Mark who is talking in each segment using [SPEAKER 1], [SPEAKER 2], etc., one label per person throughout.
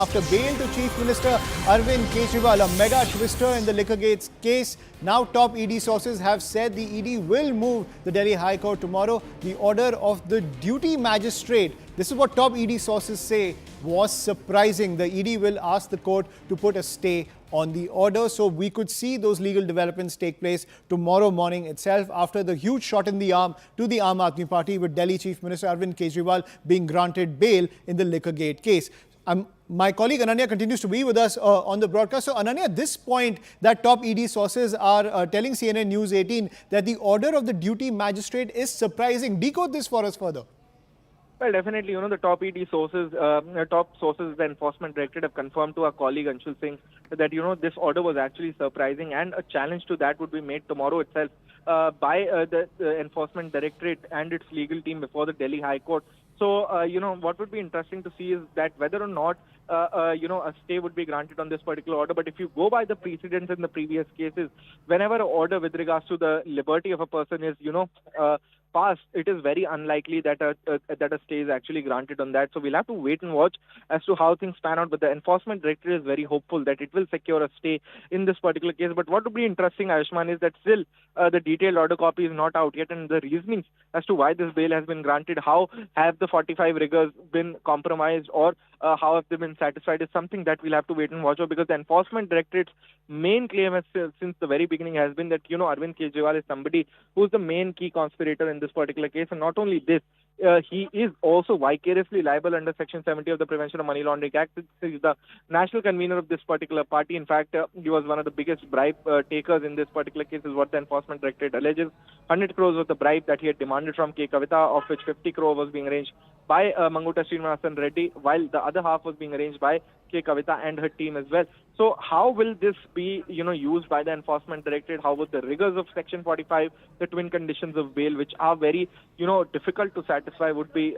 [SPEAKER 1] After bail to Chief Minister Arvind Kejriwal, a mega twister in the Liquorgate case. Now top ED sources have said the ED will move the Delhi High Court tomorrow. The order of the duty magistrate, this is what top ED sources say, was surprising. The ED will ask the court to put a stay on the order. So we could see those legal developments take place tomorrow morning itself after the huge shot in the arm to the Aam Aadmi Party with Delhi Chief Minister Arvind Kejriwal being granted bail in the Liquorgate case. My colleague Ananya continues to be with us on the broadcast. So Ananya, at this point that top ED sources are telling CNN News 18 that the order of the duty magistrate is surprising. Decode this for us further.
[SPEAKER 2] Well, definitely, the top ED sources, the Enforcement Directorate have confirmed to our colleague Anshul Singh that, this order was actually surprising, and a challenge to that would be made tomorrow itself by the Enforcement Directorate and its legal team before the Delhi High Court. So, what would be interesting to see is that whether or not, a stay would be granted on this particular order. But if you go by the precedents in the previous cases, whenever an order with regards to the liberty of a person is, passed, it is very unlikely that a stay is actually granted on that. So we'll have to wait and watch as to how things pan out. But the Enforcement Directorate is very hopeful that it will secure a stay in this particular case. But what would be interesting, Ayushman, is that still the detailed order copy is not out yet, and the reasonings as to why this bail has been granted, how have the 45 riggers been compromised, or how have they been satisfied, is something that we'll have to wait and watch for, because the Enforcement Directorate's main claim has, since the very beginning, has been that, Arvind Kejriwal is somebody who's the main key conspirator in this particular case. And not only this, he is also vicariously liable under Section 70 of the Prevention of Money Laundering Act. He's the national convener of this particular party. In fact, he was one of the biggest bribe takers in this particular case, is what the Enforcement Directorate alleges. 100 crores was the bribe that he had demanded from K. Kavita, of which 50 crore was being arranged by Manguta Srinivasan Reddy, while the other half was being arranged by K. Kavita and her team as well. So how will this be, used by the Enforcement Directorate? How would the rigors of Section 45, the twin conditions of bail, which are very, difficult to satisfy, would be,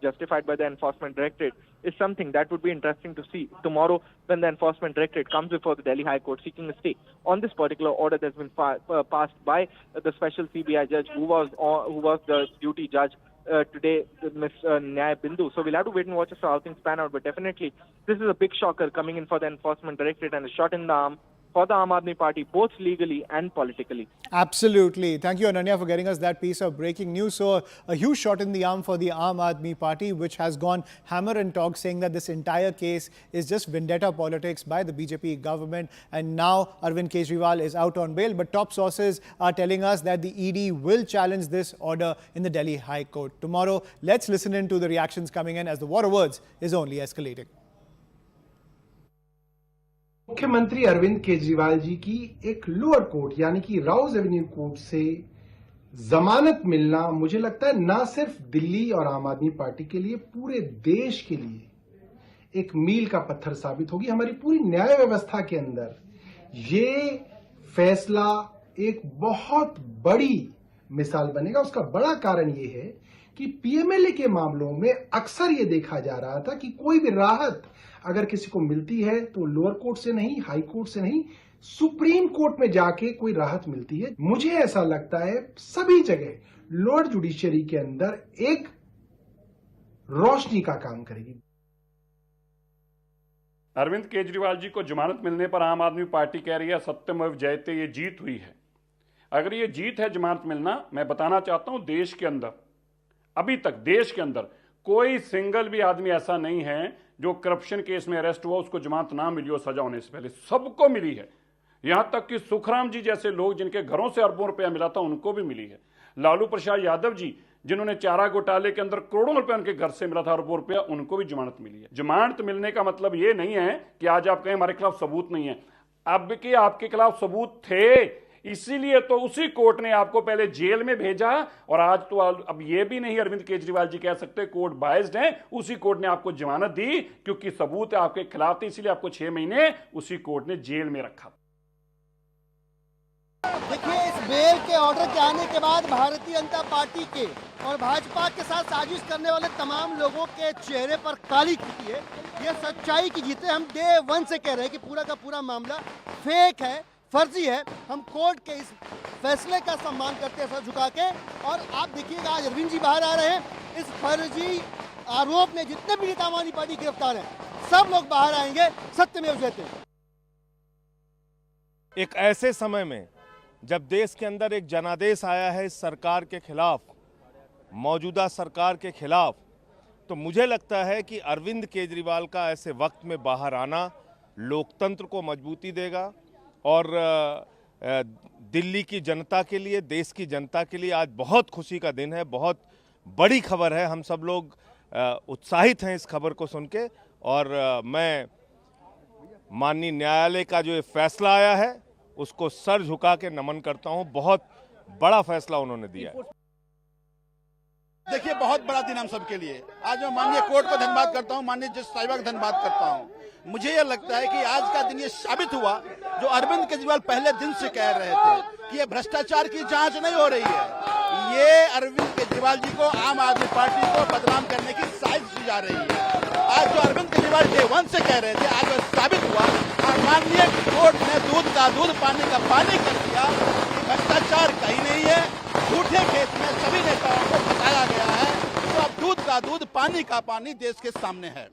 [SPEAKER 2] justified by the Enforcement Directorate, is something that would be interesting to see tomorrow when the Enforcement Directorate comes before the Delhi High Court seeking a stay on this particular order that's been passed by the special CBI judge who was the duty judge today, Ms. Nyay Bindu. So we'll have to wait and watch as to how things pan out. But definitely, this is a big shocker coming in for the Enforcement Directorate, and a shot in the arm for the Aam Aadmi Party, both legally and politically.
[SPEAKER 1] Absolutely. Thank you, Ananya, for getting us that piece of breaking news. So a huge shot in the arm for the Aam Aadmi Party, which has gone hammer and tongs, saying that this entire case is just vendetta politics by the BJP government. And now Arvind Kejriwal is out on bail. But top sources are telling us that the ED will challenge this order in the Delhi High Court tomorrow. Let's listen in to the reactions coming in, as the war of words is only escalating.
[SPEAKER 3] मुख्यमंत्री अरविंद केजरीवाल जी की एक lower court यानी कि Rouse Avenue court से जमानत मिलना, मुझे लगता है ना सिर्फ दिल्ली और आम आदमी पार्टी के लिए, पूरे देश के लिए एक मील का पत्थर साबित होगी। हमारी पूरी न्याय व्यवस्था के अंदर ये फैसला एक बहुत बड़ी मिसाल बनेगा। उसका बड़ा कारण ये है कि पीएमएलए के मामलों में अक्सर ये देखा जा रहा था कि कोई भी राहत अगर किसी को मिलती है तो लोअर कोर्ट से नहीं, हाई कोर्ट से नहीं, सुप्रीम कोर्ट में जाके कोई राहत मिलती है। मुझे ऐसा लगता है सभी जगह लोअर जुडिशरी के अंदर एक रोशनी का काम करेगी।
[SPEAKER 4] अरविंद केजरीवाल जी को जमानत मिलने पर आम आदमी पार्टी कह रही है सत्यमेव जयते, ये जीत हुई है। अगर ये जीत है जमानत मिलना, मैं बताना चाहता हूं देश के अंदर, अभी तक देश के अंदर कोई सिंगल भी आदमी ऐसा नहीं है जो करप्शन केस में अरेस्ट हुआ उसको जमानत ना मिली हो सजा होने से पहले। सबको मिली है। यहां तक कि सुखराम जी जैसे लोग जिनके घरों से अरबों रुपया मिला था उनको भी मिली है। लालू प्रसाद यादव जी जिन्होंने चारा घोटाले के अंदर करोड़ों रुपया उनके घर से मिला था, अरबों रुपया, उनको भी जमानत मिली है। जमानत मिलने का मतलब ये नहीं है कि आज आप कहें हमारे खिलाफ सबूत नहीं है। अब के आपके खिलाफ सबूत थे, इसीलिए तो उसी कोर्ट ने आपको पहले जेल में भेजा, और आज तो अब ये भी नहीं अरविंद केजरीवाल जी कह सकते कोर्ट बायस्ड है। उसी कोर्ट ने आपको जमानत दी क्योंकि सबूत आपके खिलाफ थे, इसीलिए आपको 6 महीने उसी कोर्ट ने जेल में रखा।
[SPEAKER 5] देखिए, इस बेल के ऑर्डर के आने के बाद भारतीय जनता पार्टी के और भाजपा के साथ साजिश करने वाले तमाम लोगों के चेहरे पर काली खिटी है। ये सच्चाई की जीत है। हम डे 1 से कह रहे हैं कि पूरा का पूरा मामला फेक है, फर्जी है। हम कोर्ट के इस फैसले का सम्मान करते हैं सर झुका के। और आप देखिएगा आज अरविंद जी बाहर आ रहे हैं। इस फर्जी आरोप में जितने भी नेता आम आदमी पार्टी गिरफ्तार हैं, सब लोग बाहर आएंगे, सत्यमेव जयते।
[SPEAKER 6] एक ऐसे समय में जब देश के अंदर एक जनादेश आया है इस सरकार के खिलाफ, मौजूदा सरकार के खिलाफ, तो मुझे लगता है कि अरविंद केजरीवाल का ऐसे वक्त में बाहर आना लोकतंत्र को मजबूती देगा और दिल्ली की जनता के लिए, देश की जनता के लिए आज बहुत खुशी का दिन है, बहुत बड़ी खबर है। हम सब लोग उत्साहित हैं इस खबर को सुन के और मैं माननीय न्यायालय का जो ये फैसला आया है उसको सर झुका के नमन करता हूं। बहुत बड़ा फैसला उन्होंने दिया है।
[SPEAKER 7] देखिए, बहुत बड़ा दिन हम सबके लिए। आज मैं माननीय कोर्ट को धन्यवाद करता हूं, माननीय जज साहिबा का धन्यवाद करता हूं। मुझे यह लगता है कि आज का दिन ये साबित हुआ जो अरविंद केजरीवाल पहले दिन से कह रहे थे कि ये भ्रष्टाचार की जांच नहीं हो रही है। ये अरविंद केजरीवाल जी को, आम आदमी पार्टी को बदनाम करने की साजिश की जा रही है। आज जो अरविंद केजरीवाल डे 1 से कह रहे थे, आज वह साबित हुआ और माननीय कोर्ट ने दूध का दूध, पानी का पानी कर दिया। भ्रष्टाचार कहीं नहीं है, झूठे खेत में सभी नेताओं को फंसाया गया है। तो अब दूध का दूध, पानी का पानी देश के सामने है।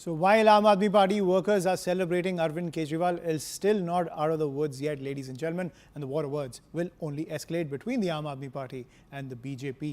[SPEAKER 1] So while Aam Aadmi Party workers are celebrating, Arvind Kejriwal is still not out of the woods yet, ladies and gentlemen, and the war of words will only escalate between the Aam Aadmi Party and the BJP.